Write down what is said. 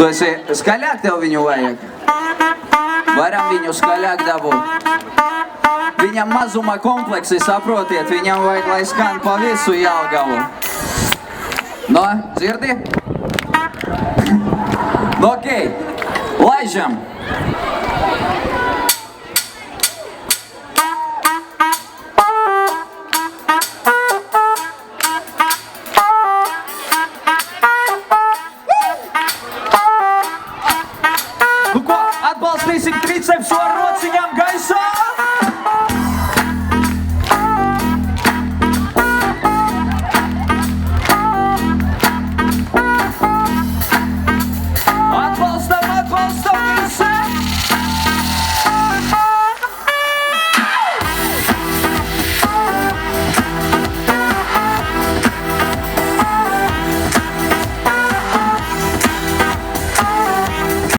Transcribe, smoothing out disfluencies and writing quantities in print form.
Tu esi skaļāk, tev viņu vajag? Varam viņu skaļāk dabūt. Viņam mazuma kompleksi, saprotiet, viņam vajag, lai skan pa visu Jelgavu. No, dzirdi? No, okei, laižam. Nu ko, atbalstīsim tricepsu ar rociņām gaisā!